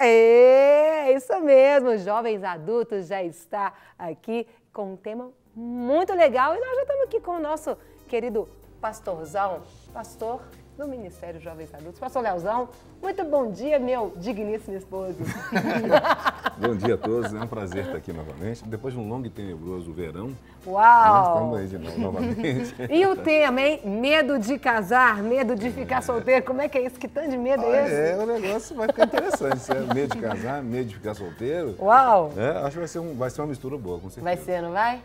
É isso mesmo, Jovens Adultos já está aqui com um tema muito legal e nós já estamos aqui com o nosso querido pastorzão, pastor do Ministério Jovens Adultos, pastor Leozão. Muito bom dia, meu digníssimo esposo. Bom dia a todos, é um prazer estar aqui novamente. Depois de um longo e tenebroso verão, Uau! nós estamos aí de novo, novamente. E o tema, hein? Medo de casar, medo de ficar solteiro. Como é que é isso? Que tanto de medo é esse? O negócio vai ficar interessante. Medo de casar, medo de ficar solteiro. Uau! Acho que vai ser uma mistura boa, com certeza. Vai ser, não vai?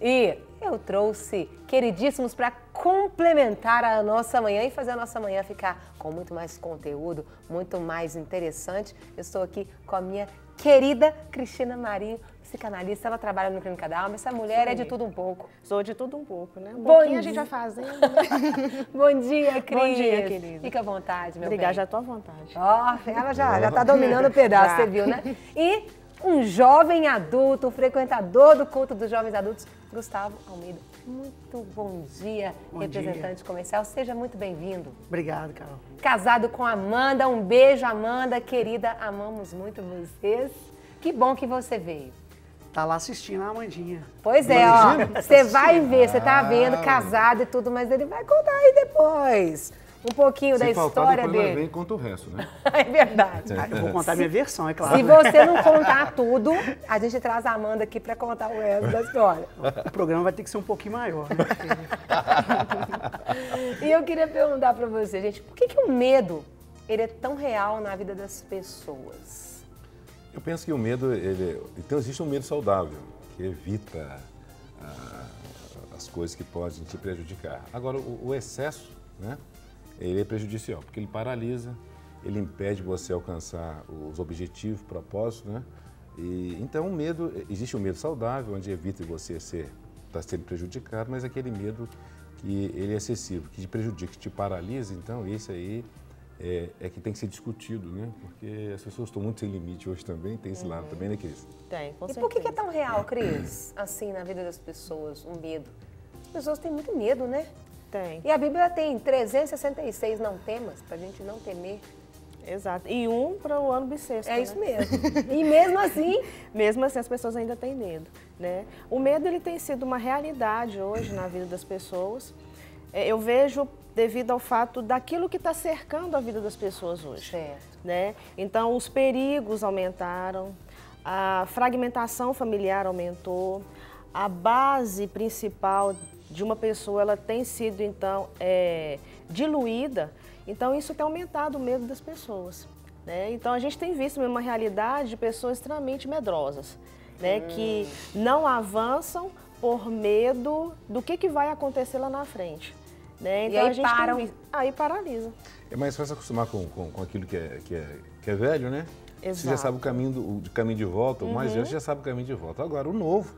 E eu trouxe queridíssimos para complementar a nossa manhã e fazer a nossa manhã ficar com muito mais conteúdo, muito mais interessante. Eu estou aqui com a minha querida Cristina Marinho, psicanalista. Ela trabalha no Clínica da Alma. Essa mulher é de tudo um pouco. Sou de tudo um pouco, né? Bom Pouquinho dia. a gente vai fazendo. Né? Bom dia, Cris. Bom dia, querida. Fica à vontade, meu Obrigada, bem. já estou à vontade. Ó, ela já está dominando o pedaço, Já. você viu, né? E um jovem adulto, um frequentador do culto dos jovens adultos, Gustavo Almeida. Muito bom dia, Bom representante dia. comercial. Seja muito bem-vindo. Obrigado, Carol. Casado com Amanda, um beijo, Amanda, querida, amamos muito vocês. Que bom que você veio. Tá lá assistindo a Amandinha. Pois é, ó, você vai ver, você tá vendo, casado e tudo, mas ele vai contar aí depois um pouquinho da Se faltar, história depois nós dele. vem e conta o resto, né? É verdade. Eu vou contar minha versão, é claro. Se você não contar tudo, a gente traz a Amanda aqui para contar o resto da história. O programa vai ter que ser um pouquinho maior, né? E eu queria perguntar para você, gente, por que o medo ele é tão real na vida das pessoas? Eu penso que o medo, então existe um medo saudável, que evita as coisas que podem te prejudicar. Agora, o excesso, né, ele é prejudicial, porque ele paralisa, ele impede você alcançar os objetivos, propósitos, né? E, então, existe um medo saudável, onde evita você estar sendo prejudicado, mas aquele medo que ele é excessivo, que te prejudica, que te paralisa, então esse aí é que tem que ser discutido, né? Porque as pessoas estão muito sem limite hoje também, tem esse lado também, né, Cris? Tem, com E certeza. por que é tão real, Cris, assim, na vida das pessoas, um medo? As pessoas têm muito medo, né? Tem, E a Bíblia tem 366 não temas, pra gente não temer. exato. E um para o ano bissexto, É né? isso mesmo. E mesmo assim, Mesmo assim, as pessoas ainda têm medo, né? O medo, ele tem sido uma realidade hoje na vida das pessoas. Eu vejo devido ao fato daquilo que está cercando a vida das pessoas hoje. certo. Né? Então, os perigos aumentaram, a fragmentação familiar aumentou, a base principal de uma pessoa ela tem sido, então, diluída. Então, isso tem aumentado o medo das pessoas. Né? Então, a gente tem visto uma realidade de pessoas extremamente medrosas, né? Que não avançam por medo do que vai acontecer lá na frente. Né? Então, aí a gente param. tem visto, aí paralisa. É mais fácil acostumar com aquilo que é velho, né? Você já Exato. sabe o caminho de volta, o mais velho você já sabe o caminho de volta. Agora, o novo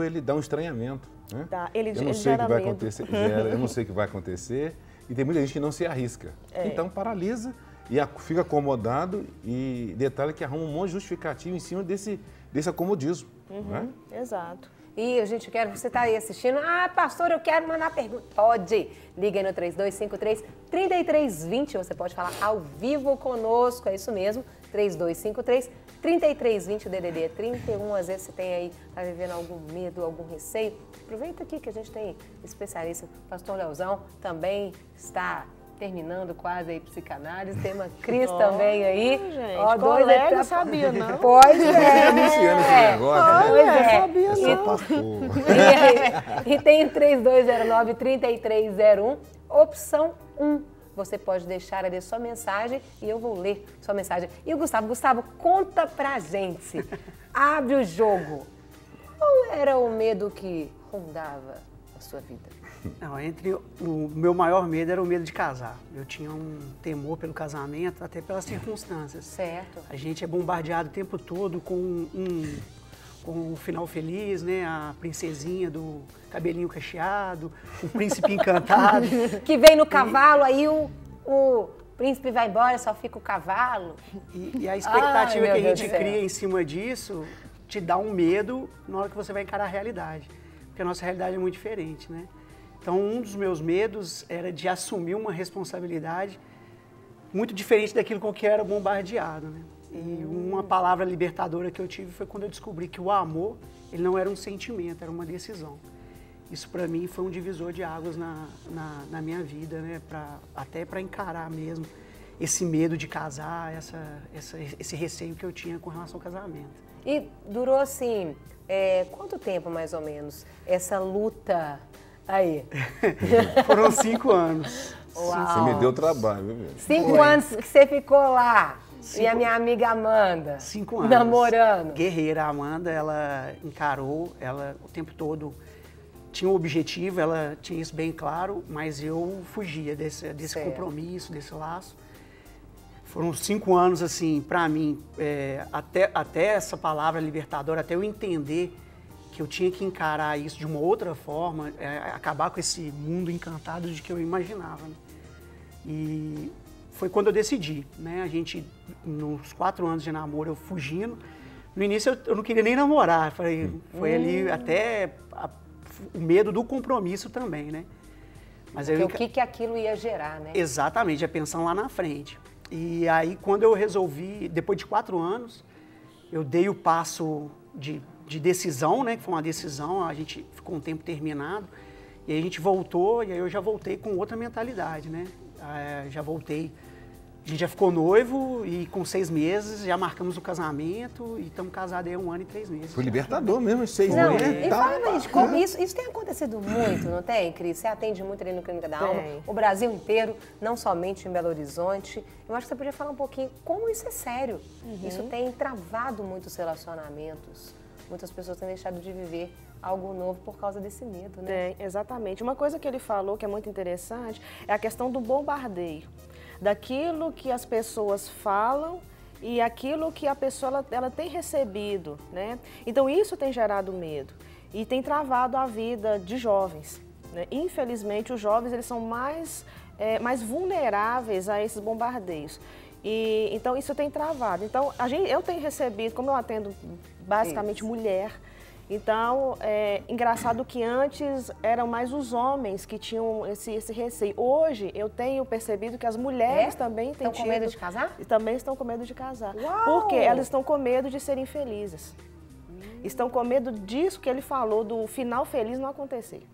ele dá um estranhamento, né? Tá, ele Eu não ele sei o que gera vai medo. acontecer, eu não sei o que vai acontecer, e tem muita gente que não se arrisca. Então, paralisa e fica acomodado e detalhe que arruma um monte de justificativo em cima desse acomodismo, né? Exato. E, gente, você está aí assistindo. Ah, pastor, eu quero mandar pergunta. Pode. Liga aí no 3253-3320. Você pode falar ao vivo conosco. É isso mesmo. 3253-3320. O DDD é 31. Às vezes você tem aí, está vivendo algum medo, algum receio. Aproveita aqui que a gente tem especialista. O pastor Leozão também está terminando quase aí psicanálise. Tem uma Cris também aí. Gente, Ó, colega, etapas. sabia não? Pois é. Iniciando esse negócio, Pois né? é. É só pastor. E tem o 3209-3301, opção 1. Você pode deixar ali sua mensagem e eu vou ler sua mensagem. E o Gustavo, conta pra gente. Abre o jogo. Qual era o medo que rondava a sua vida? Não, o meu maior medo era o medo de casar. Eu tinha um temor pelo casamento, até pelas circunstâncias. Certo. A gente é bombardeado o tempo todo com um final feliz, né? A princesinha do cabelinho cacheado, o príncipe encantado. Que vem no cavalo, aí o príncipe vai embora, só fica o cavalo. E a expectativa Ai, que meu a Deus gente do céu. cria em cima disso te dá um medo na hora que você vai encarar a realidade. Porque a nossa realidade é muito diferente, né? Então, um dos meus medos era de assumir uma responsabilidade muito diferente daquilo com que eu era bombardeado, né? E uma palavra libertadora que eu tive foi quando eu descobri que o amor, ele não era um sentimento, era uma decisão. Isso para mim foi um divisor de águas na minha vida, né? Até para encarar mesmo esse medo de casar, esse receio que eu tinha com relação ao casamento. E durou assim, quanto tempo mais ou menos essa luta aí? Foram 5 anos. Uau. Você me deu trabalho, viu? 5 anos que você ficou lá. E a minha amiga Amanda? 5 anos. Namorando. Guerreira, a Amanda, ela encarou, ela o tempo todo tinha um objetivo, ela tinha isso bem claro, mas eu fugia desse compromisso, desse laço. Foram 5 anos, assim, para mim, até essa palavra libertadora, até eu entender que eu tinha que encarar isso de uma outra forma, acabar com esse mundo encantado de que eu imaginava, né? E foi quando eu decidi, né? A gente, nos 4 anos de namoro, eu fugindo. No início eu não queria nem namorar, foi ali até o medo do compromisso também, né? Mas o que aquilo ia gerar, né? Exatamente, a pensão lá na frente. E aí, quando eu resolvi, depois de 4 anos, eu dei o passo de decisão, né? Que foi uma decisão, a gente ficou um tempo terminado. E aí a gente voltou, e aí eu já voltei com outra mentalidade, né? Já voltei, a gente já ficou noivo e com 6 meses já marcamos o casamento e estamos casados aí há 1 ano e 3 meses. Foi libertador mesmo, 6 Não, meses. e fala, gente, isso tem acontecido muito, não tem, Cris? Você atende muito ali no Clínica da Alma, o Brasil inteiro, não somente em Belo Horizonte. Eu acho que você podia falar um pouquinho como isso é sério. Isso tem travado muitos relacionamentos. Muitas pessoas têm deixado de viver algo novo por causa desse medo, né? Exatamente. Uma coisa que ele falou que é muito interessante é a questão do bombardeio. Daquilo que as pessoas falam e aquilo que a pessoa ela tem recebido, né? Então isso tem gerado medo e tem travado a vida de jovens, né? Infelizmente os jovens eles são mais vulneráveis a esses bombardeios. E então isso tem travado. Então eu tenho recebido, como eu atendo basicamente mulher. Então, engraçado que antes eram mais os homens que tinham esse receio. Hoje, eu tenho percebido que as mulheres também têm com medo de casar? Também estão com medo de casar. Uau! Porque elas estão com medo de serem felizes. Estão com medo disso que ele falou, do final feliz não acontecer.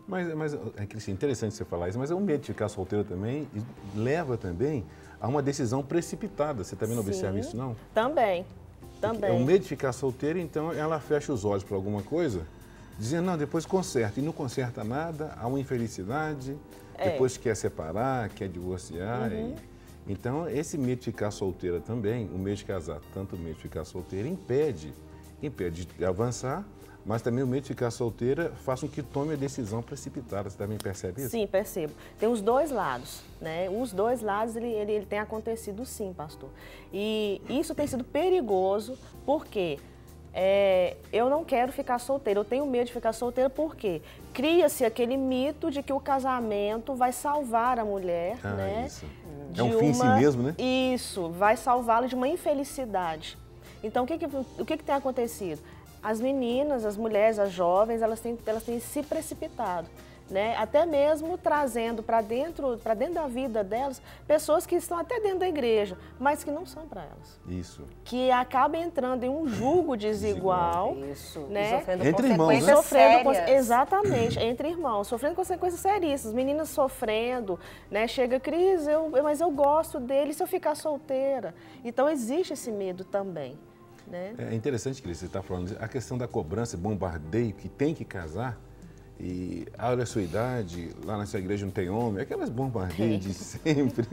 Mas Cristina, interessante você falar isso, mas é um medo de ficar solteiro também e leva também a uma decisão precipitada. Você também não observa isso, não? Também. É o medo de ficar solteira, então ela fecha os olhos para alguma coisa, dizendo, não, depois conserta. E não conserta nada, há uma infelicidade, depois quer separar, quer divorciar. Então, esse medo de ficar solteira também, o medo de casar, tanto o medo de ficar solteira, impede de avançar, mas também o medo de ficar solteira faz com que tome a decisão precipitada. Você também percebe isso? Sim, percebo. Tem os dois lados, né? Os dois lados, ele tem acontecido sim, pastor. E isso tem sido perigoso, porque eu não quero ficar solteira, eu tenho medo de ficar solteira, porque cria-se aquele mito de que o casamento vai salvar a mulher, né? Isso. É um fim em si mesmo, né? Isso, vai salvá-la de uma infelicidade. Então, o que tem acontecido? As meninas, as mulheres, as jovens, elas têm se precipitado, né? Até mesmo trazendo para dentro da vida delas pessoas que estão até dentro da igreja, mas que não são para elas. Isso. Que acabam entrando em um julgo desigual. Isso. Né? E sofrendo entre consequências irmãos, né? sérias. Exatamente, entre irmãos, sofrendo consequências seríssimas. Meninas sofrendo, né? Chega, Cris, mas eu gosto dele, se eu ficar solteira. Então existe esse medo também. Né? É interessante, Cris, você está falando a questão da cobrança, bombardeio, que tem que casar, e olha a sua idade, lá na sua igreja não tem homem, aquelas bombardeios de sempre.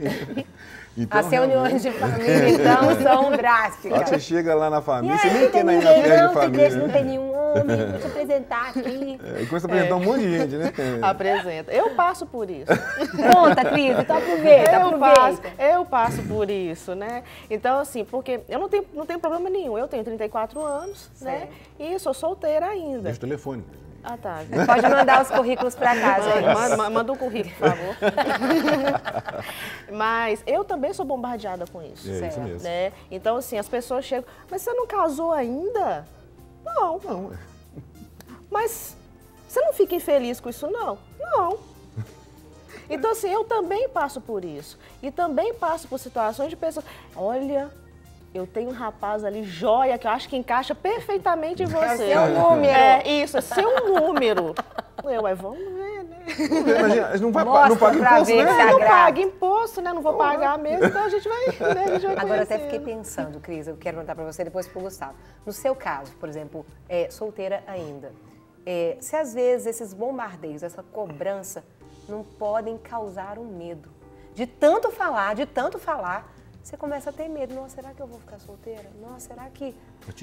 Então, as reuniões de família, então, são drásticas. Você chega lá na família, você nem quer nem na festa de família. Não tem nenhum homem, vou te apresentar aqui. E começa a apresentar um monte de gente, né? Apresenta. Eu passo por isso. Conta, Cris, então aproveita. Eu passo por isso, né? Então, assim, porque eu não tenho problema nenhum. Eu tenho 34 anos, né? E sou solteira ainda. Deixa o telefone. Ah, tá. Pode mandar os currículos para casa. Manda um currículo, por favor. Mas eu também sou bombardeada com isso. É isso mesmo. Né? Então, assim, as pessoas chegam, mas você não casou ainda? Não. Não. Mas você não fica infeliz com isso, não? Não. Então, assim, eu também passo por isso. E também passo por situações de pessoas... Olha, eu tenho um rapaz ali, joia, que eu acho que encaixa perfeitamente em você. É seu número. É, isso, é seu número. Vamos ver, né? Imagina, não paga Mostra imposto, pra ver né? se Não agrada. paga imposto, né? Não vou pagar mesmo, então a gente vai, né? A gente vai Agora, eu até conhecendo. fiquei pensando, Cris, eu quero perguntar para você, depois para o Gustavo. No seu caso, por exemplo, solteira ainda, se às vezes esses bombardeios, essa cobrança, não podem causar um medo. De tanto falar, você começa a ter medo. Nossa, será que eu vou ficar solteira? Nossa, será que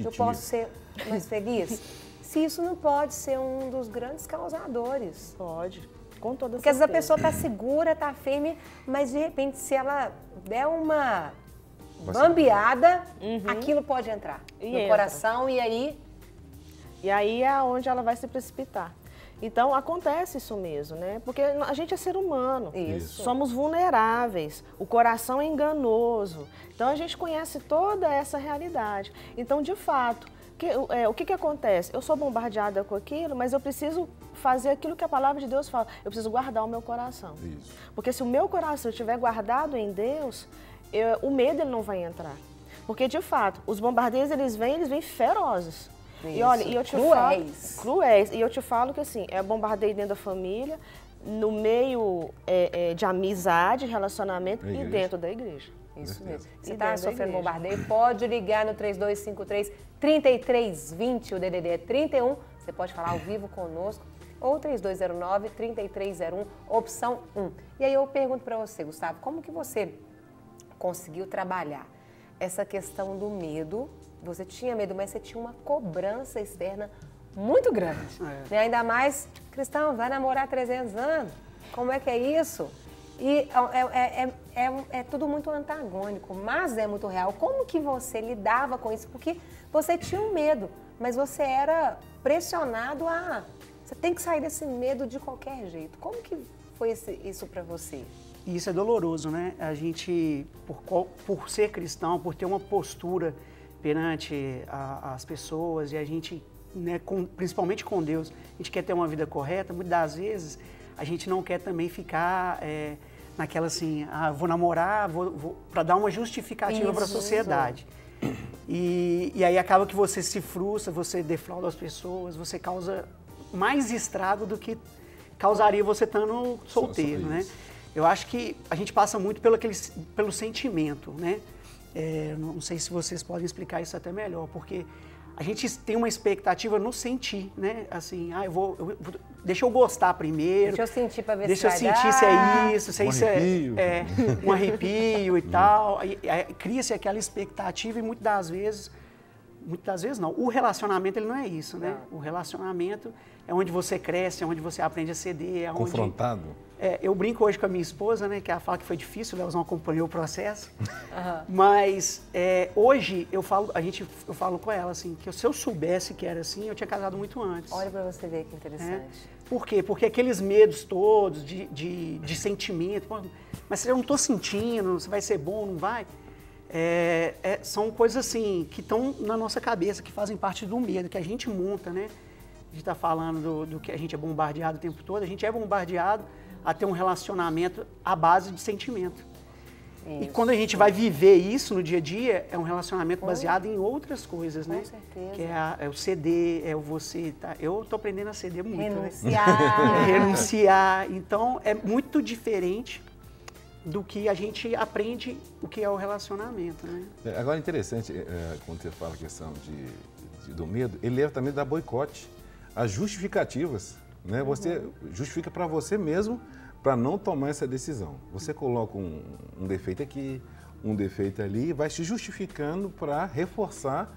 eu posso ser mais feliz? Se isso não pode ser um dos grandes causadores. Pode, com toda Porque às vezes a certeza. pessoa está segura, está firme, mas de repente se ela der uma bambeada, aquilo pode entrar E no entra. coração e aí... E aí é onde ela vai se precipitar. Então, acontece isso mesmo, né? Porque a gente é ser humano. Isso. Somos vulneráveis. O coração é enganoso. Então, a gente conhece toda essa realidade. Então, de fato, o que acontece? Eu sou bombardeada com aquilo, mas eu preciso fazer aquilo que a palavra de Deus fala. Eu preciso guardar o meu coração. Isso. Porque se o meu coração estiver guardado em Deus, o medo ele não vai entrar. Porque, de fato, os bombardeios, eles vêm ferozes. E olha, e eu te Cruéis. falo, cruéis. E eu te falo que assim, é bombardeio dentro da família, no meio de amizade, relacionamento e dentro da igreja. Isso mesmo. E Você está dentro da sofrendo igreja. bombardeio, pode ligar no 3253-3320, o DDD é 31, você pode falar ao vivo conosco, ou 3209-3301, opção 1. E aí eu pergunto para você, Gustavo, como que você conseguiu trabalhar essa questão do medo? Você tinha medo, mas você tinha uma cobrança externa muito grande. Né? Ainda mais, cristão, vai namorar 300 anos, como é que é isso? E é tudo muito antagônico, mas é muito real. Como que você lidava com isso? Porque você tinha um medo, mas você era pressionado a... Você tem que sair desse medo de qualquer jeito. Como que foi isso para você? E isso é doloroso, né? A gente, por ser cristão, por ter uma postura perante as pessoas e a gente, né, principalmente com Deus, a gente quer ter uma vida correta, muitas das vezes a gente não quer também ficar naquela assim, vou namorar, vou para dar uma justificativa para a sociedade. E aí acaba que você se frustra, você defrauda as pessoas, você causa mais estrago do que causaria você estando solteiro, né? Eu acho que a gente passa muito pelo sentimento, né? Não sei se vocês podem explicar isso até melhor, porque a gente tem uma expectativa no sentir, né? Assim, deixa eu gostar primeiro. Deixa eu sentir para ver deixa se eu vai sentir dar. se é isso, se Um isso arrepio. um arrepio e tal. Cria-se aquela expectativa e muitas das vezes não, o relacionamento ele não é isso, né? O relacionamento é onde você cresce, é onde você aprende a ceder. Confrontado. Eu brinco hoje com a minha esposa, né, que ela fala que foi difícil, ela não acompanhou o processo, mas hoje eu falo com ela assim, que se eu soubesse que era assim, eu tinha casado muito antes. Olha para você ver que interessante. Por quê? Porque aqueles medos todos de sentimento, mas se eu não estou sentindo, se vai ser bom, não vai, são coisas assim que estão na nossa cabeça, que fazem parte do medo, que a gente monta, né? A gente está falando do que a gente é bombardeado o tempo todo, a gente é bombardeado a ter um relacionamento à base de sentimento. Isso. E quando a gente vai viver isso no dia a dia, é um relacionamento baseado em outras coisas, né? Com certeza. Que é o ceder, é o você... Tá? Eu estou aprendendo a ceder muito, Renunciar. Renunciar. Então, é muito diferente do que a gente aprende o que é o relacionamento, né? Agora, interessante, quando você fala a questão do medo, ele leva também da boicote, as justificativas, né? Você justifica para você mesmo para não tomar essa decisão. Você coloca um defeito aqui, um defeito ali, e vai se justificando para reforçar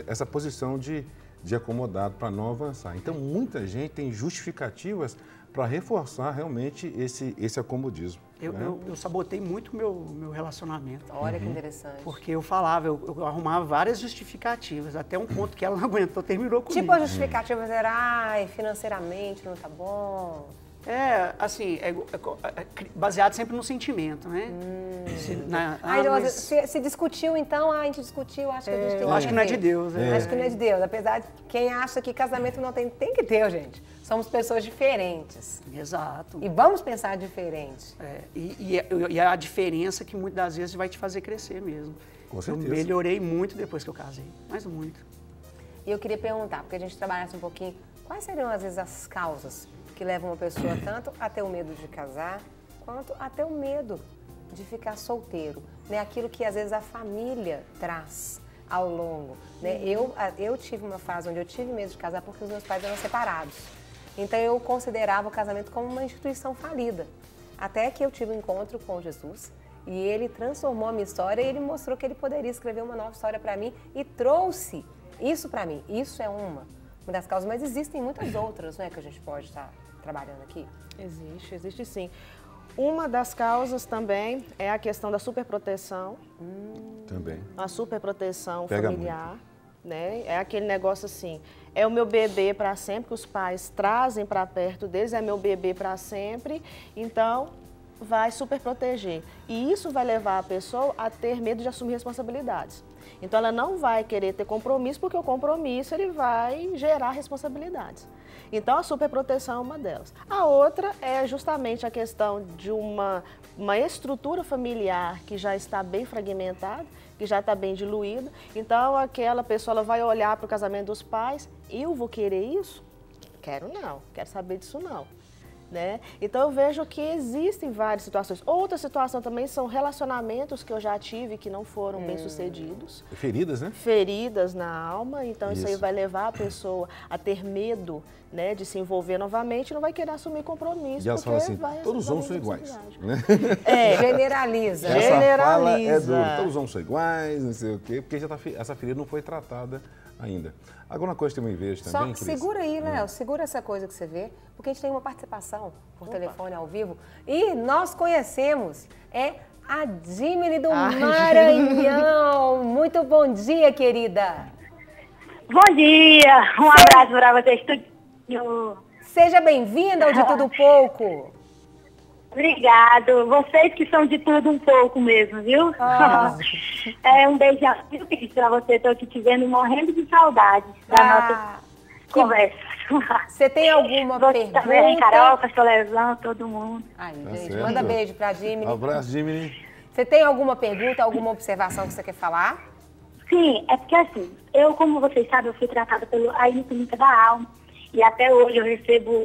essa posição de acomodado para não avançar. Então, muita gente tem justificativas para reforçar realmente esse acomodismo. Eu sabotei muito o meu relacionamento. Olha que interessante. Porque eu falava, eu arrumava várias justificativas, até um ponto que ela não aguentou, terminou comigo. Tipo a justificativa era, financeiramente não tá bom, Assim, baseado sempre no sentimento, né? Se discutiu, então, a gente discutiu, acho que a gente tem que... Eu acho que não é de Deus. Acho que não é de Deus, apesar de quem acha que casamento não tem que ter, gente. Somos pessoas diferentes. Exato. E vamos pensar diferente. E a diferença que muitas das vezes vai te fazer crescer mesmo. Com certeza. Eu melhorei muito depois que eu casei, mas muito. E eu queria perguntar, porque a gente trabalhasse um pouquinho, quais seriam às vezes as causas que levam uma pessoa tanto a ter o medo de casar, quanto a ter o medo de ficar solteiro, né? Aquilo que às vezes a família traz ao longo, né? Eu tive uma fase onde eu tive medo de casar porque os meus pais eram separados. Então eu considerava o casamento como uma instituição falida. Até que eu tive um encontro com Jesus e ele transformou a minha história e ele mostrou que ele poderia escrever uma nova história para mim e trouxe isso para mim. Isso é uma das causas, mas existem muitas outras, né, que a gente pode estar trabalhando aqui? Existe sim. Uma das causas também é a questão da superproteção. Também. A superproteção Pega familiar, né? É aquele negócio assim, é o meu bebê para sempre, que os pais trazem para perto deles, é meu bebê para sempre, então vai superproteger. E isso vai levar a pessoa a ter medo de assumir responsabilidades. Então ela não vai querer ter compromisso, porque o compromisso ele vai gerar responsabilidades. Então a superproteção é uma delas. A outra é justamente a questão de uma estrutura familiar que já está bem fragmentada, que já está bem diluída. Então aquela pessoa ela vai olhar para o casamento dos pais, eu vou querer isso? Quero não, quero saber disso não. Né? Então eu vejo que existem várias situações. Outra situação também são relacionamentos que eu já tive que não foram bem sucedidos. Feridas, né? Feridas na alma, então isso aí vai levar a pessoa a ter medo, né, de se envolver novamente e não vai querer assumir compromisso. E elas falam assim, todos os homens são iguais. Né? Generaliza. Essa fala é dura, todos os homens são iguais, não sei o quê, porque essa ferida não foi tratada ainda. Agora uma coisa que eu me vejo também, Cris. Segura aí, Léo, segura essa coisa que você vê, porque a gente tem uma participação por telefone ao vivo e nós conhecemos, a Dimini do Maranhão. Muito bom dia, querida. Bom dia, um abraço para vocês. Seja bem-vinda ao De Tudo Pouco. Obrigado. Vocês que são de tudo um pouco mesmo, viu? Um beijão para você. Estou aqui te vendo morrendo de saudade da nossa conversa. Você tem alguma pergunta? Também, Carol, Pastorezão, todo mundo. Ai, gente, manda beijo para a Dimini. Um abraço, Dimini. Você tem alguma pergunta, alguma observação que você quer falar? Sim, é porque assim, eu, como vocês sabem, eu fui tratada aí no Clínica da Alma. E até hoje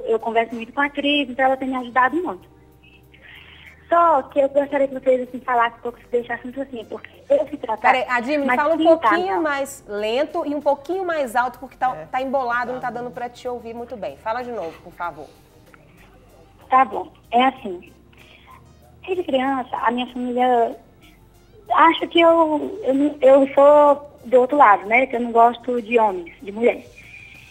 eu converso muito com a Cris, então ela tem me ajudado muito. Só que eu gostaria que vocês assim, falassem um pouco, se deixassem assim, porque eu fui tratada... Peraí, a Dimini, fala um pouquinho mais lento e um pouquinho mais alto, porque tá embolado, não tá dando para te ouvir muito bem. Fala de novo, por favor. Tá bom, é assim, desde criança, a minha família acha que eu sou do outro lado, né, que eu não gosto de homens, de mulheres.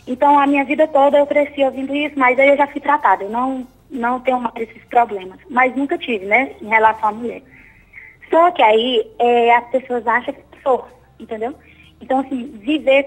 Então, a minha vida toda eu cresci ouvindo isso, mas aí eu já fui tratada, eu não tenho mais esses problemas, mas nunca tive, né, em relação à mulher. Só que aí as pessoas acham que eu sou, entendeu? Então, assim,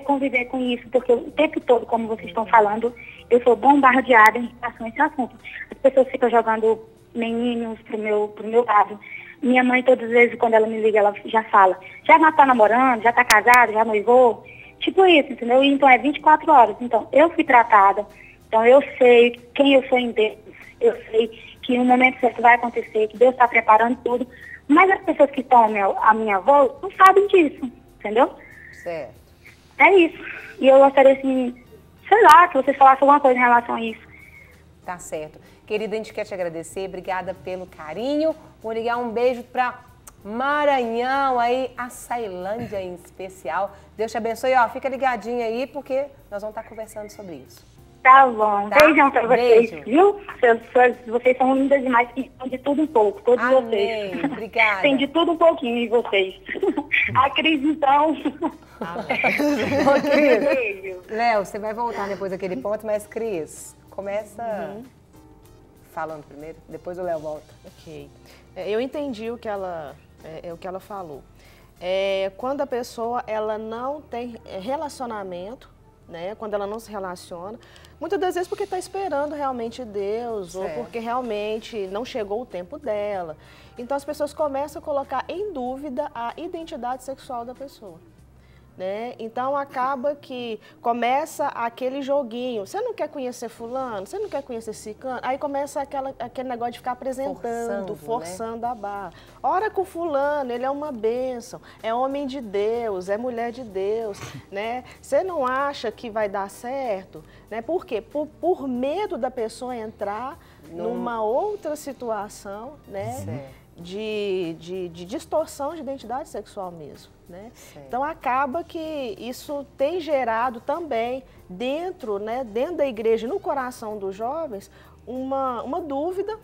conviver com isso, porque o tempo todo, como vocês estão falando, eu sou bombardeada em relação a esse assunto. As pessoas ficam jogando meninos pro meu lado. Minha mãe, todas as vezes, quando ela me liga, ela já fala, já tá namorando, já tá casado, já noivou, tipo isso, entendeu? E, então, é 24 horas. Então, eu fui tratada, então eu sei quem eu sou em Deus, eu sei que no momento certo vai acontecer, que Deus está preparando tudo, mas as pessoas que estão à minha volta não sabem disso, entendeu? Certo. É isso. E eu gostaria, assim, sei lá, que vocês falassem alguma coisa em relação a isso. Tá certo. Querida, a gente quer te agradecer, obrigada pelo carinho. Vou ligar um beijo para Maranhão, aí a Sailândia em especial. Deus te abençoe, fica ligadinho aí, porque nós vamos estar conversando sobre isso. Tá bom. Tá? Beijão pra vocês, Beijo. Viu? Vocês são lindas demais, que são de tudo um pouco, todos Amém. vocês. Obrigada. Tem de tudo um pouquinho em vocês. A Cris, então. Ô, Cris. Beijo. Léo, você vai voltar depois daquele ponto, mas Cris, começa falando primeiro, depois o Léo volta. Ok. Eu entendi o que ela falou. Quando a pessoa ela não tem relacionamento, né? Quando ela não se relaciona. Muitas das vezes porque está esperando realmente Deus, ou porque realmente não chegou o tempo dela. Então as pessoas começam a colocar em dúvida a identidade sexual da pessoa. Né? Então acaba que começa aquele joguinho, você não quer conhecer fulano, você não quer conhecer ciclano, aí começa aquele negócio de ficar apresentando, forçando, né? A barra. Ora com fulano, ele é uma bênção, é homem de Deus, é mulher de Deus, né? Você não acha que vai dar certo? Né? Por quê? Por medo da pessoa entrar numa outra situação, né? De distorção de identidade sexual mesmo. Né? Então acaba que isso tem gerado também dentro, né, dentro da igreja, no coração dos jovens, uma dúvida,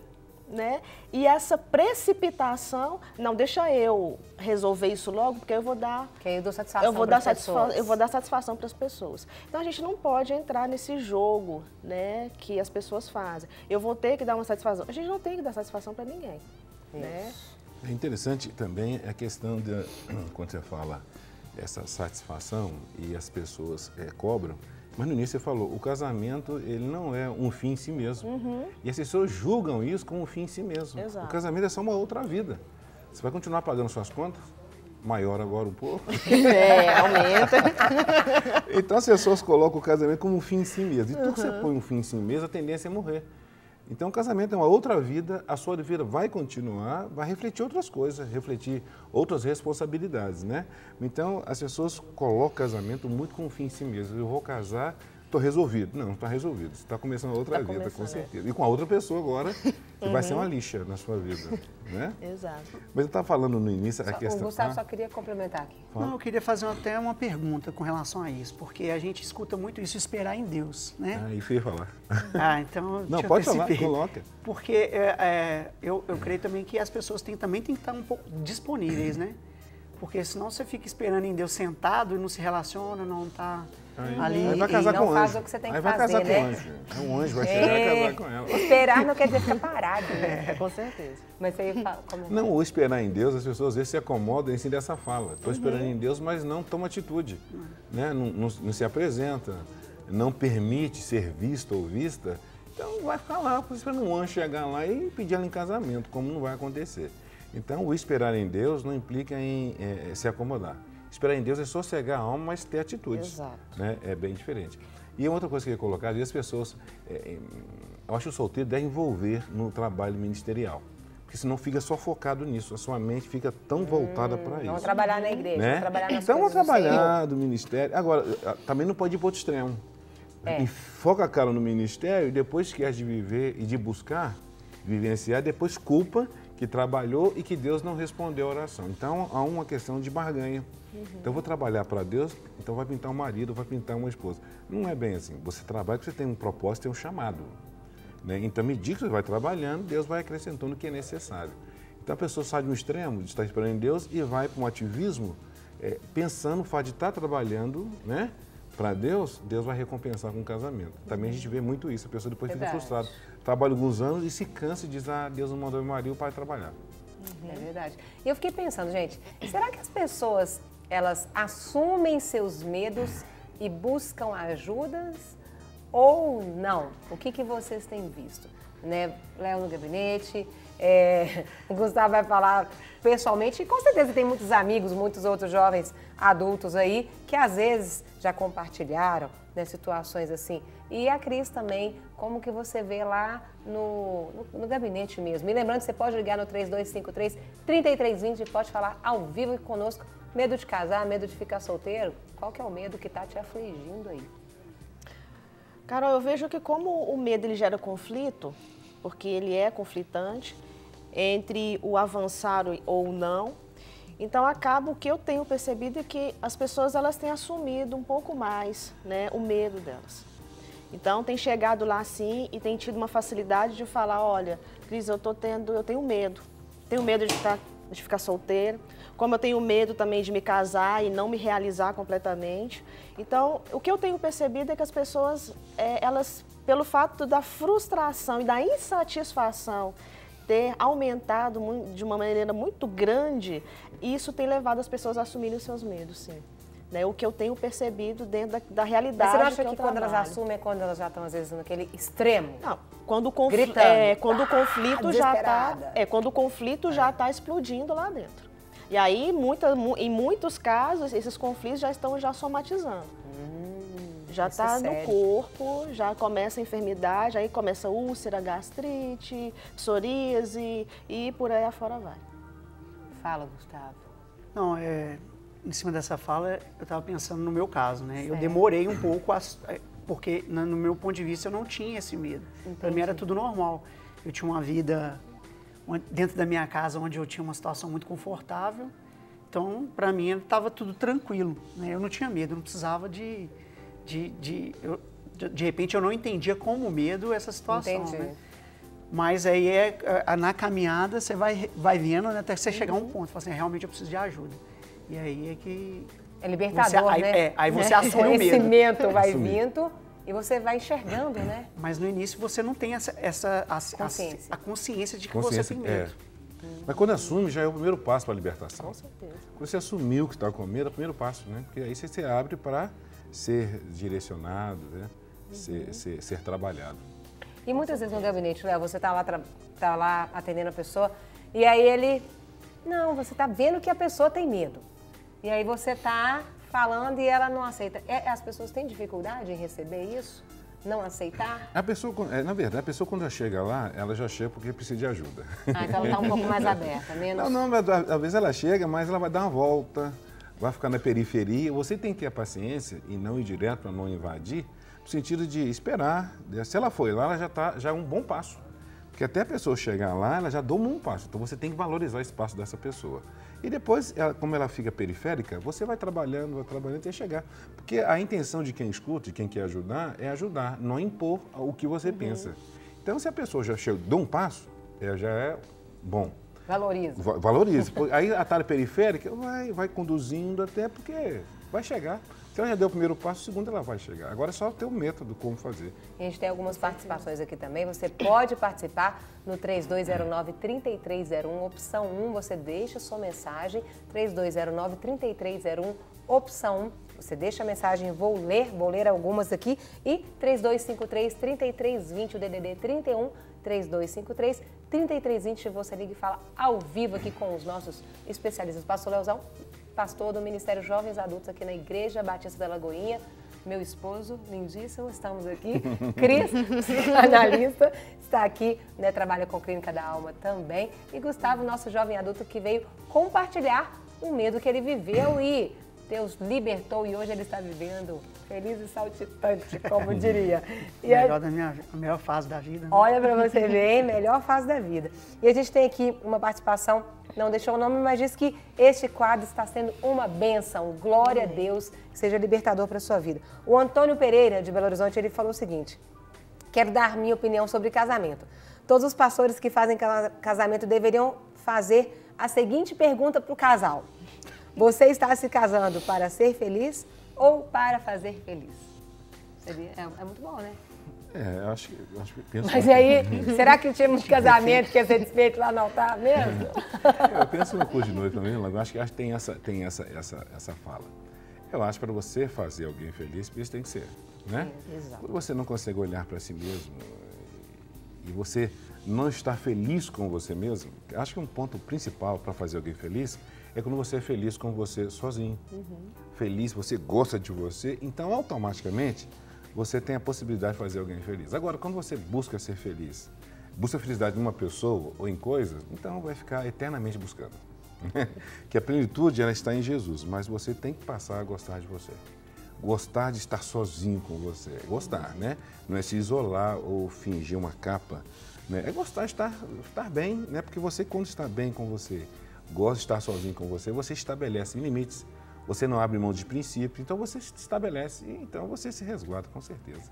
né? E essa precipitação, não, deixa eu resolver isso logo, porque eu vou dar, eu dou satisfação eu vou dar satisfação para as pessoas. Então a gente não pode entrar nesse jogo, né, que as pessoas fazem. Eu vou ter que dar uma satisfação. A gente não tem que dar satisfação para ninguém. Né? É interessante também a questão de, quando você fala essa satisfação e as pessoas cobram, mas no início você falou, o casamento ele não é um fim em si mesmo. E as pessoas julgam isso como um fim em si mesmo. Exato. O casamento é só uma outra vida. Você vai continuar pagando suas contas? Maior agora um pouco. Aumenta. Então as pessoas colocam o casamento como um fim em si mesmo. E tudo que você põe um fim em si mesmo, a tendência é morrer. Então, o casamento é uma outra vida, a sua vida vai continuar, vai refletir outras coisas, refletir outras responsabilidades, né? Então, as pessoas colocam o casamento muito com o fim em si mesmo. Eu vou casar, estou resolvido. Não, está resolvido. Você está começando outra vida, com certeza. E com a outra pessoa agora, que vai ser uma lixa na sua vida, né? Exato. Mas eu estava falando no início a questão... O Gustavo só queria complementar aqui. Não, eu queria fazer até uma pergunta com relação a isso, porque a gente escuta muito isso, esperar em Deus, né? Isso eu ia falar. Então... Não, pode falar, coloca. Porque eu creio também que as pessoas também têm que estar um pouco disponíveis, né? Porque senão você fica esperando em Deus sentado e não se relaciona, não está ali. Aí vai casar com não um faz anjo. o que você tem Aí que vai fazer, casar né? com um anjo. Um anjo vai chegar e casar com ela. Esperar não quer dizer ficar parado, né? Com certeza. Mas você ia Não, o esperar em Deus, as pessoas às vezes se acomodam em si dessa fala. Estou esperando em Deus, mas não toma atitude. Né? Não se apresenta, não permite ser visto ou vista. Então vai ficar lá, esperando um anjo chegar lá e pedir ela em casamento, como não vai acontecer. Então o esperar em Deus não implica em se acomodar. Esperar em Deus é sossegar a alma, mas ter atitudes. Exato. Né? É bem diferente. E outra coisa que eu ia colocar, às vezes as pessoas, eu acho que o solteiro deve envolver no trabalho ministerial. Porque senão fica só focado nisso, a sua mente fica tão voltada para isso. Vamos trabalhar na igreja, né? vamos trabalhar nas então, vamos coisas do trabalhar do ministério. Agora, também não pode ir para outro extremo. E foca a cara no ministério e depois esquece de viver e de buscar, vivenciar, depois culpa que trabalhou e que Deus não respondeu a oração. Então, há uma questão de barganha. Então, eu vou trabalhar para Deus, então vai pintar um marido, vai pintar uma esposa. Não é bem assim. Você trabalha porque você tem um propósito, tem um chamado. Né? Então, à medida que você vai trabalhando, Deus vai acrescentando o que é necessário. Então, a pessoa sai de um extremo, de estar esperando em Deus, e vai para um ativismo, pensando no fato de estar trabalhando, né? Para Deus, Deus vai recompensar com o casamento. Também a gente vê muito isso, a pessoa depois fica frustrada. Trabalha alguns anos e se cansa e diz, Deus não mandou meu marido para trabalhar. É verdade. E eu fiquei pensando, gente, será que as pessoas, elas assumem seus medos e buscam ajudas ou não? O que vocês têm visto? Né? Léo no gabinete, o Gustavo vai falar pessoalmente, e com certeza tem muitos amigos, muitos outros jovens adultos aí, que às vezes já compartilharam, né, situações assim. E a Cris também, como que você vê lá no gabinete mesmo. E lembrando que você pode ligar no 3253-3320 e pode falar ao vivo conosco. Medo de casar, medo de ficar solteiro? Qual que é o medo que está te afligindo aí? Carol, eu vejo que como o medo ele gera conflito, porque ele é conflitante, entre o avançar ou não, então acaba o que eu tenho percebido é que as pessoas elas têm assumido um pouco mais, né, o medo delas. Então tem chegado lá assim e tem tido uma facilidade de falar, olha, Cris, eu tenho medo de ficar solteira, como eu tenho medo também de me casar e não me realizar completamente. Então, o que eu tenho percebido é que as pessoas, elas, pelo fato da frustração e da insatisfação ter aumentado de uma maneira muito grande, isso tem levado as pessoas a assumirem os seus medos, sim. né? O que eu tenho percebido dentro da Mas realidade. você não acha que quando trabalho. elas assumem é quando elas já estão, às vezes, naquele extremo? Não, quando o Gritando. quando o conflito já desesperada. está, quando o conflito já está explodindo lá dentro. E aí, em muitos casos, esses conflitos já estão somatizando. Já isso está é no sério. corpo, já começa a enfermidade, aí começa úlcera, gastrite, psoríase e por aí afora vai. Fala, Gustavo. Não, em cima dessa fala, eu estava pensando no meu caso, né? Eu Certo. demorei um pouco, porque no meu ponto de vista eu não tinha esse medo. Para mim era tudo normal. Eu tinha uma vida dentro da minha casa onde eu tinha uma situação muito confortável. Então, para mim, estava tudo tranquilo, né? Eu não tinha medo, eu não precisava de repente, eu não entendia como medo essa situação, Entendi. né? Mas aí, na caminhada, você vai vendo, né, até você chegar a um ponto. Você fala assim, realmente eu preciso de ajuda. E aí é que... É libertador, né? Aí você assume o medo. O conhecimento vai vindo e você vai enxergando, né? Mas no início você não tem a consciência de que você tem medo. Mas quando assume, já é o primeiro passo para a libertação. Com certeza. Quando você assumiu que está com medo, é o primeiro passo, né? Porque aí você se abre para ser direcionado, né? Ser trabalhado. E muitas vezes no gabinete, Léo, você tá lá atendendo a pessoa e aí ele... Não, você tá vendo que a pessoa tem medo. E aí você tá falando e ela não aceita. As pessoas têm dificuldade em receber isso? Não aceitar? A pessoa, na verdade, a pessoa quando ela chega lá, ela já chega porque precisa de ajuda. Ah, então ela tá um pouco mais aberta, menos... Não, mas às vezes ela chega, mas ela vai dar uma volta, vai ficar na periferia. Você tem que ter a paciência e não ir direto para não invadir, no sentido de esperar. Se ela foi lá, ela já é um bom passo. Porque até a pessoa chegar lá, ela já deu um bom passo. Então você tem que valorizar o espaço dessa pessoa. E depois, como ela fica periférica, você vai trabalhando até chegar. Porque a intenção de quem escuta, de quem quer ajudar, é ajudar, não impor o que você pensa. Então, se a pessoa já chega, dá um passo, já é bom. Valoriza. Valoriza. Aí a atalho periférica vai conduzindo até porque vai chegar. Se ela já deu o primeiro passo, o segundo ela vai chegar. Agora é só ter o método como fazer. A gente tem algumas participações aqui também. Você pode participar no 3209-3301, opção 1. Você deixa sua mensagem, 3209-3301, opção 1. Você deixa a mensagem, vou ler algumas aqui. E 3253-3320, o DDD 31, 3253-3320. Você liga e fala ao vivo aqui com os nossos especialistas. Pastor Leozão, pastor do Ministério Jovens Adultos aqui na Igreja Batista da Lagoinha. Meu esposo, lindíssimo, estamos aqui. Cris, psicanalista, está aqui, né, trabalha com Clínica da Alma também. E Gustavo, nosso jovem adulto que veio compartilhar o medo que ele viveu e Deus libertou e hoje ele está vivendo feliz e saltitante, como diria. E a melhor fase da vida. Né? Olha para você ver, hein? Melhor fase da vida. E a gente tem aqui uma participação, não deixou o nome, mas diz que este quadro está sendo uma bênção. Glória a Deus, que seja libertador para a sua vida. O Antônio Pereira, de Belo Horizonte, ele falou o seguinte: quero dar minha opinião sobre casamento. Todos os pastores que fazem casamento deveriam fazer a seguinte pergunta para o casal: você está se casando para ser feliz ou para fazer feliz? É muito bom, né? Eu acho que penso. Mas aí, será que o tipo de casamento quer ser desfeito lá no altar mesmo? Eu penso no curso de noiva também, eu acho que tem essa fala. Eu acho que para você fazer alguém feliz, isso tem que ser, né? Exato. Quando você não consegue olhar para si mesmo e você não está feliz com você mesmo, acho que um ponto principal para fazer alguém feliz é quando você é feliz com você sozinho. Feliz, você gosta de você, então automaticamente você tem a possibilidade de fazer alguém feliz. Agora, quando você busca ser feliz, busca a felicidade em uma pessoa ou em coisas, então vai ficar eternamente buscando. Que a plenitude ela está em Jesus, mas você tem que passar a gostar de você. Gostar de estar sozinho com você. Gostar, né? Não é se isolar ou fingir uma capa. Né? É gostar de estar bem, né? Porque você, quando está bem com você, gosta de estar sozinho com você, você estabelece limites. Você não abre mão de princípios, então você se estabelece, então você se resguarda, com certeza.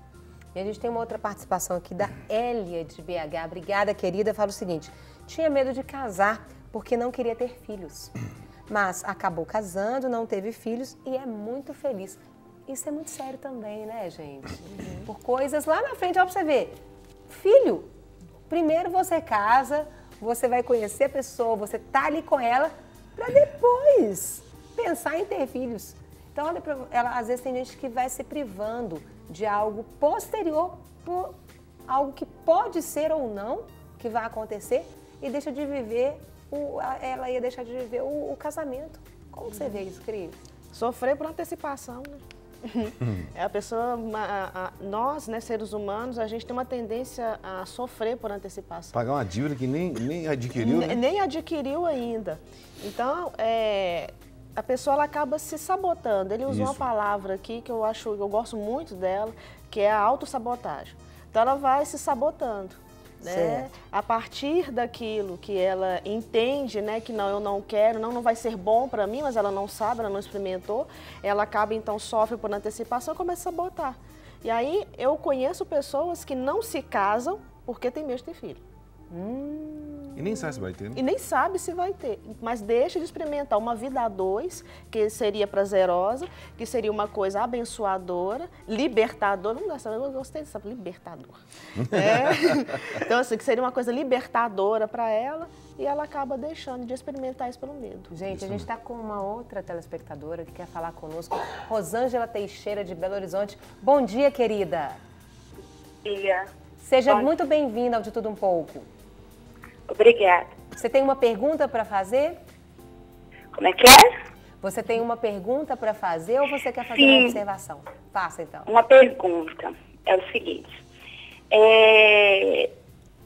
E a gente tem uma outra participação aqui da Hélia de BH. Obrigada, querida. Fala o seguinte: tinha medo de casar porque não queria ter filhos, mas acabou casando, não teve filhos e é muito feliz. Isso é muito sério também, né, gente? Por coisas lá na frente, ó, pra você ver. Filho, primeiro você casa, você vai conhecer a pessoa, você tá ali com ela, para depois pensar em ter filhos. Então, às vezes tem gente que vai se privando de algo posterior, por algo que pode ser ou não que vai acontecer, e deixa de viver, ela ia deixar de viver o casamento. Como você vê isso, Cris? Sofrer por antecipação, né? A pessoa, nós, né, seres humanos, a gente tem uma tendência a sofrer por antecipação. Pagar uma dívida que nem adquiriu, né? Nem adquiriu ainda. Então, a pessoa ela acaba se sabotando. Ele usou uma palavra aqui que eu gosto muito dela, que é a autossabotagem. Então, ela vai se sabotando. Né? A partir daquilo que ela entende, né, que não, eu não quero, não vai ser bom para mim, mas ela não sabe, ela não experimentou, ela acaba então sofre por antecipação e começa a sabotar. E aí eu conheço pessoas que não se casam porque tem medo de ter filho. E nem sabe se vai ter, né? E nem sabe se vai ter, mas deixa de experimentar uma vida a dois, que seria prazerosa, que seria uma coisa abençoadora, libertadora. Eu gostei dessa libertador. Então, assim, que seria uma coisa libertadora para ela, e ela acaba deixando de experimentar isso pelo medo. Gente, a gente está com uma outra telespectadora que quer falar conosco, Rosângela Teixeira, de Belo Horizonte. Bom dia, querida. Bom dia. Seja muito bem-vinda ao De Tudo Um Pouco. Obrigada. Você tem uma pergunta para fazer? Como é que é? Você tem uma pergunta para fazer ou você quer fazer Sim. uma observação? Faça, então. Uma pergunta. É o seguinte.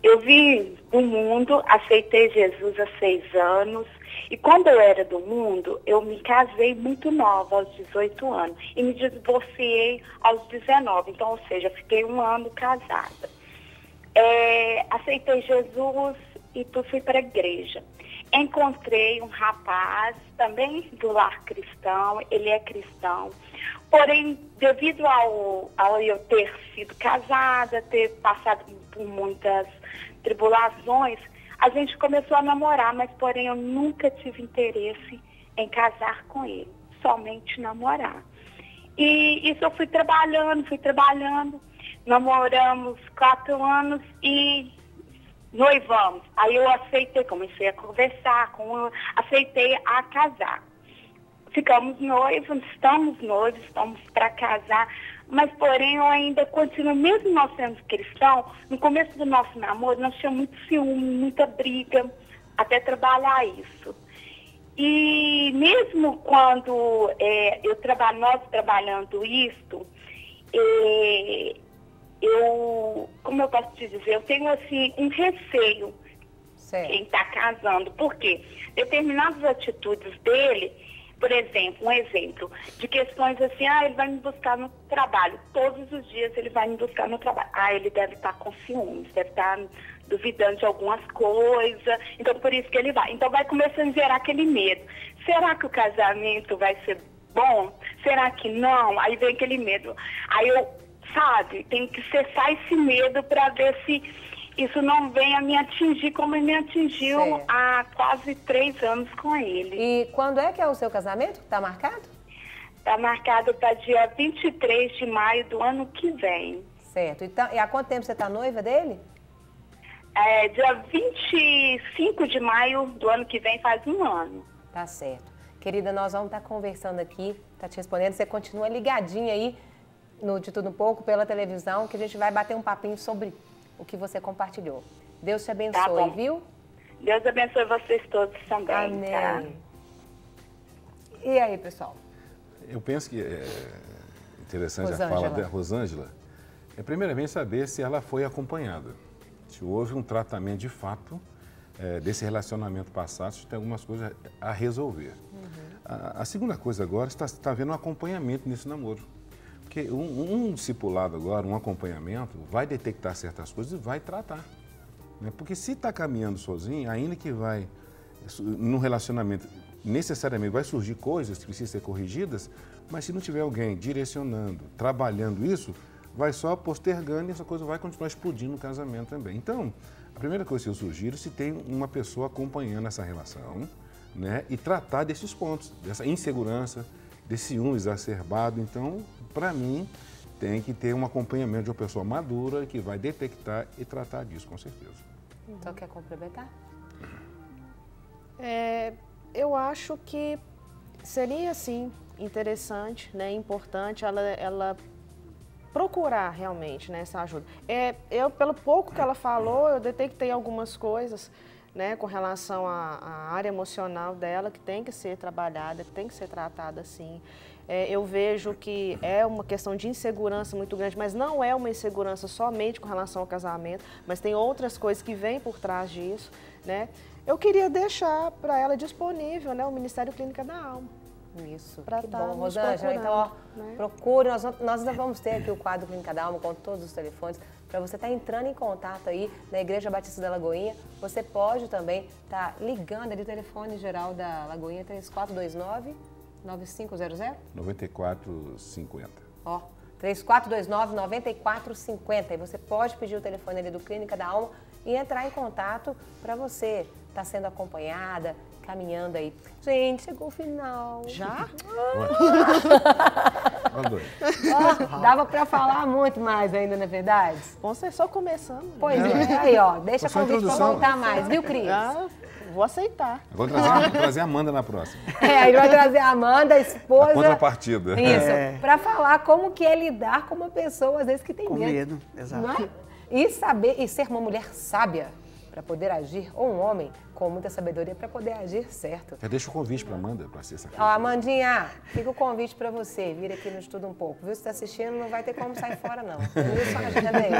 Eu vim do mundo, aceitei Jesus há 6 anos. E quando eu era do mundo, eu me casei muito nova, aos 18 anos. E me divorciei aos 19. Então, ou seja, fiquei 1 ano casada. Aceitei Jesus e fui para a igreja. Encontrei um rapaz, também do lar cristão, ele é cristão. Porém, devido ao eu ter sido casada, ter passado por muitas tribulações, a gente começou a namorar, mas porém eu nunca tive interesse em casar com ele, somente namorar. E isso eu fui trabalhando, namoramos 4 anos e noivamos. Aí eu aceitei, comecei a conversar, aceitei a casar. Ficamos noivos, estamos para casar, mas porém eu ainda continuo, mesmo nós sendo cristãos, no começo do nosso namoro nós tínhamos muito ciúme, muita briga, até trabalhar isso. E mesmo quando nós trabalhando isso, como eu posso te dizer, eu tenho assim um receio em estar casando, porque determinadas atitudes dele, por exemplo, um exemplo de questões assim, ele vai me buscar no trabalho, todos os dias ele vai me buscar no trabalho, ele deve estar com ciúmes, deve estar duvidando de algumas coisas, então por isso que ele vai. Então vai começando a gerar aquele medo. Será que o casamento vai ser bom? Será que não? Aí vem aquele medo. Aí tem que cessar esse medo para ver se isso não venha me atingir como me atingiu há quase 3 anos com ele. E quando é que é o seu casamento? Está marcado? Está marcado para dia 23 de maio do ano que vem. Certo. Então, e há quanto tempo você está noiva dele? Dia 25 de maio do ano que vem, faz 1 ano. Tá certo. Querida, nós vamos estar conversando aqui, tá te respondendo. Você continua ligadinha aí no De Tudo Um Pouco pela televisão, que a gente vai bater um papinho sobre o que você compartilhou. Deus te abençoe, viu? Deus abençoe vocês todos também. Amém. Tá? E aí, pessoal? Eu penso que é interessante a fala da Rosângela. Primeiramente, saber se ela foi acompanhada. Se houve um tratamento de fato desse relacionamento passado, se tem algumas coisas a resolver. A segunda coisa agora, está havendo um acompanhamento nesse namoro. Porque um discipulado agora, um acompanhamento, vai detectar certas coisas e vai tratar. Né? Porque se está caminhando sozinho, ainda que vai, num relacionamento, necessariamente vai surgir coisas que precisam ser corrigidas, mas se não tiver alguém direcionando, trabalhando isso, vai só postergando e essa coisa vai continuar explodindo no casamento também. Então, a primeira coisa que eu sugiro, se tem uma pessoa acompanhando essa relação, né, e tratar desses pontos, dessa insegurança, desse ciúme exacerbado. Então, para mim, tem que ter um acompanhamento de uma pessoa madura que vai detectar e tratar disso, com certeza. Então, quer complementar? Eu acho que Seria, sim, interessante, né, importante ela procurar realmente, né, essa ajuda. Eu, pelo pouco que ela falou, eu detectei algumas coisas, né, com relação à área emocional dela, que tem que ser trabalhada, que tem que ser tratada assim. Eu vejo que é uma questão de insegurança muito grande, mas não é uma insegurança somente com relação ao casamento, mas tem outras coisas que vêm por trás disso, né. Eu queria deixar para ela disponível, né, o Ministério Clínica da Alma. Isso, Pra que tá bom, nos Rosângela. Então, ó, né? procure, nós ainda vamos ter aqui o quadro Clínica da Alma com todos os telefones, para você estar entrando em contato aí na Igreja Batista da Lagoinha. Você pode também estar ligando ali o telefone geral da Lagoinha, 3429-9500. 9450. Ó, 3429-9450. E você pode pedir o telefone ali do Clínica da Alma e entrar em contato para você estar sendo acompanhada, caminhando aí. Gente, chegou o final. Já? Dava para falar muito mais ainda, não é verdade? Vamos ser só começando. Pois é, aí ó, deixa Só a convite para introdução. voltar mais, viu, Cris? Vou aceitar. Vou trazer a Amanda na próxima. Ele vai trazer a Amanda, a esposa. A contrapartida. Isso, para falar como que é lidar com uma pessoa, às vezes, que tem Com medo. medo, exato. Não é? E saber, e ser uma mulher sábia para poder agir, ou um homem com muita sabedoria para poder agir certo. Eu deixo o convite para Amanda, para ser essa Ó, Amandinha, fica o convite para você vir aqui no Estudo um Pouco. Viu? Se está assistindo, não vai ter como sair fora, não. Isso, agenda aí.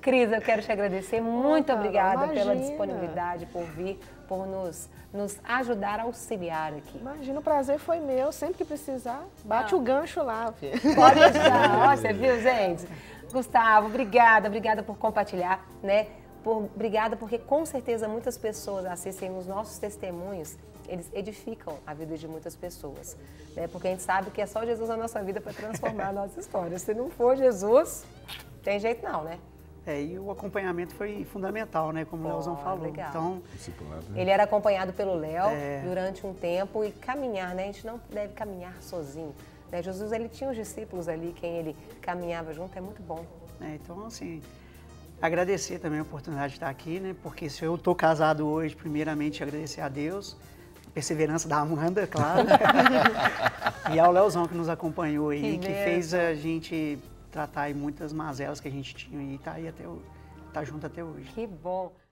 Cris, eu quero te agradecer. Muito obrigada pela disponibilidade, por vir, por nos ajudar a auxiliar aqui. Imagina, o prazer foi meu. Sempre que precisar, bate o gancho lá, filho. Pode deixar. Ó, você viu, gente? Gustavo, obrigada por compartilhar, né? Obrigada porque com certeza muitas pessoas assistem os nossos testemunhos, eles edificam a vida de muitas pessoas, né? Porque a gente sabe que é só Jesus na nossa vida para transformar a nossa história. Se não for Jesus, tem jeito não, né? E o acompanhamento foi fundamental, né? Como o Leozão falou. Legal. Então, ele era acompanhado pelo Léo durante um tempo e caminhar, né? A gente não deve caminhar sozinho, né? Jesus, ele tinha os discípulos ali, quem ele caminhava junto, é muito bom. Então, assim, agradecer também a oportunidade de estar aqui, né? Porque se eu estou casado hoje, primeiramente agradecer a Deus, a perseverança da Amanda, claro, e ao Leozão que nos acompanhou aí, que fez a gente tratar aí muitas mazelas que a gente tinha e tá junto até hoje. Que bom.